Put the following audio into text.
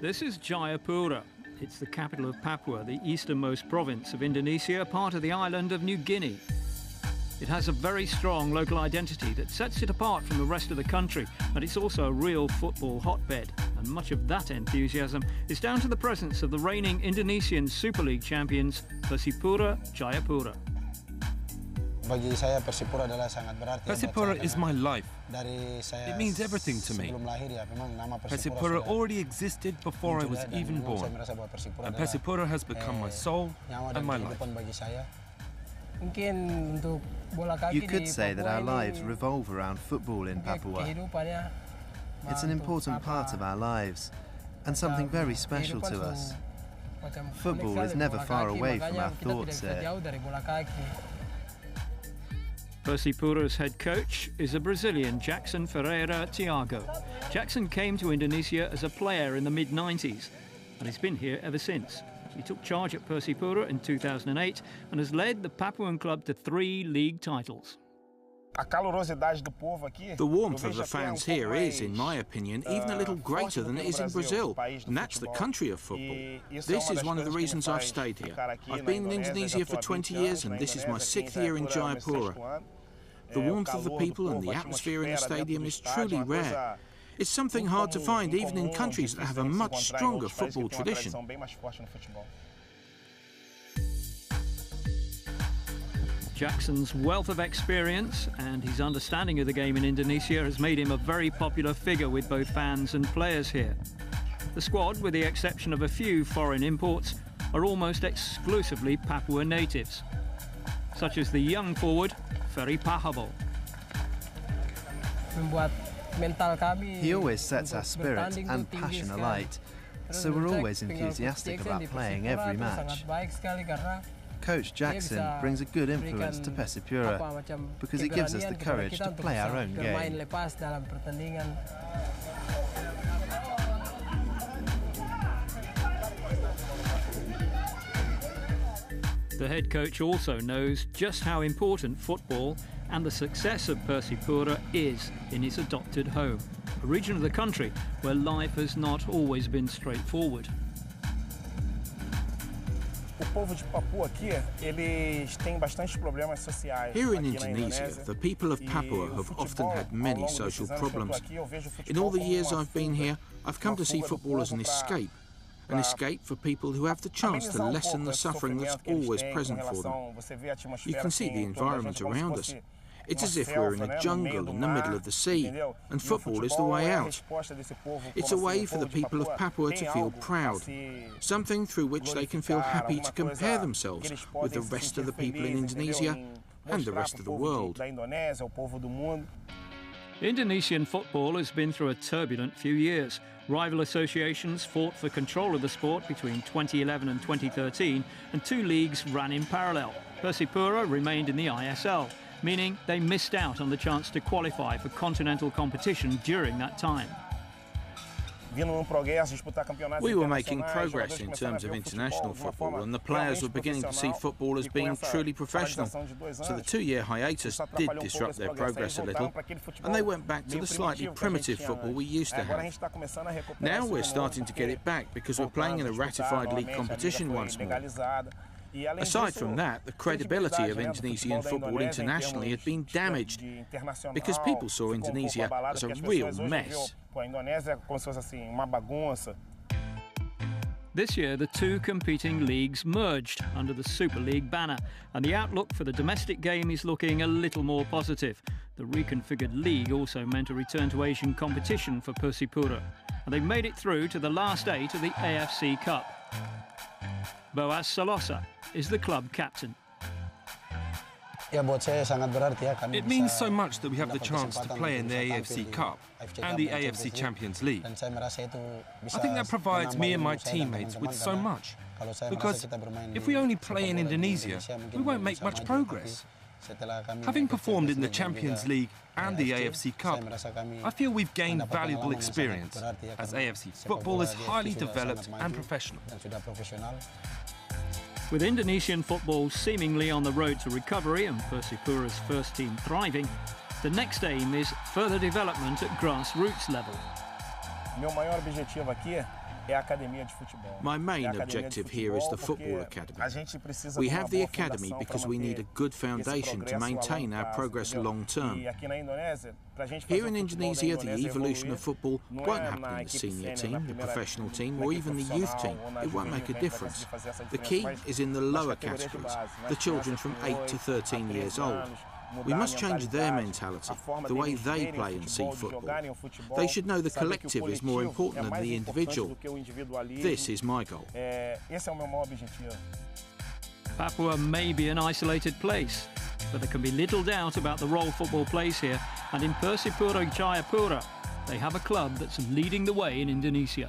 This is Jayapura. It's the capital of Papua, the easternmost province of Indonesia, part of the island of New Guinea. It has a very strong local identity that sets it apart from the rest of the country, and it's also a real football hotbed. And much of that enthusiasm is down to the presence of the reigning Indonesian Super League champions, Persipura Jayapura. Persipura is my life. It means everything to me. Persipura already existed before I was even born. And Persipura has become my soul and my life. You could say that our lives revolve around football in Papua. It's an important part of our lives and something very special to us. Football is never far away from our thoughts here. Persipura's head coach is a Brazilian, Jackson Ferreira Thiago. Jackson came to Indonesia as a player in the mid-90s and he's been here ever since. He took charge at Persipura in 2008 and has led the Papuan club to 3 league titles. The warmth of the fans here is, in my opinion, even a little greater than it is in Brazil, and that's the country of football. This is one of the reasons I've stayed here. I've been in Indonesia for 20 years and this is my 6th year in Jayapura. The warmth of the people and the atmosphere in the stadium is truly rare. It's something hard to find even in countries that have a much stronger football tradition. Jackson's wealth of experience and his understanding of the game in Indonesia has made him a very popular figure with both fans and players here. The squad, with the exception of a few foreign imports, are almost exclusively Papua natives, such as the young forward, Ferry Pahabol. He always sets our spirit and passion alight, so we're always enthusiastic about playing every match. Coach Jackson brings a good influence to Persipura because it gives us the courage to play our own game. The head coach also knows just how important football and the success of Persipura is in his adopted home, a region of the country where life has not always been straightforward. Here in Indonesia, the people of Papua have often had many social problems. In all the years I've been here, I've come to see football as an escape for people who have the chance to lessen the suffering that's always present for them. You can see the environment around us. It's as if we're in a jungle in the middle of the sea, and football is the way out. It's a way for the people of Papua to feel proud, something through which they can feel happy to compare themselves with the rest of the people in Indonesia and the rest of the world. Indonesian football has been through a turbulent few years. Rival associations fought for control of the sport between 2011 and 2013, and 2 leagues ran in parallel. Persipura remained in the ISL, meaning they missed out on the chance to qualify for continental competition during that time. We were making progress in terms of international football, and the players were beginning to see football as being truly professional. So the 2-year hiatus did disrupt their progress a little, and they went back to the slightly primitive football we used to have. Now we're starting to get it back because we're playing in a ratified league competition once more. Aside from that, the credibility of Indonesian football internationally had been damaged because people saw Indonesia as a real mess. This year, the 2 competing leagues merged under the Super League banner, and the outlook for the domestic game is looking a little more positive. The reconfigured league also meant a return to Asian competition for Persipura, and they've made it through to the last 8 of the AFC Cup. Boaz Salosa is the club captain. It means so much that we have the chance to play in the AFC Cup and the AFC Champions League. I think that provides me and my teammates with so much, because if we only play in Indonesia, we won't make much progress. Having performed in the Champions League and the AFC Cup, I feel we've gained valuable experience, as AFC football is highly developed and professional. With Indonesian football seemingly on the road to recovery and Persipura's first team thriving, the next aim is further development at grassroots level. My main objective here is the football academy. We have the academy because we need a good foundation to maintain our progress long term. Here in Indonesia, the evolution of football won't happen in the senior team, the professional team, or even the youth team. It won't make a difference. The key is in the lower categories, the children from 8 to 13 years old. We must change their mentality, the way they play and see football. They should know the collective is more important than the individual. This is my goal. Papua may be an isolated place, but there can be little doubt about the role football plays here, and in Persipura Jayapura, they have a club that's leading the way in Indonesia.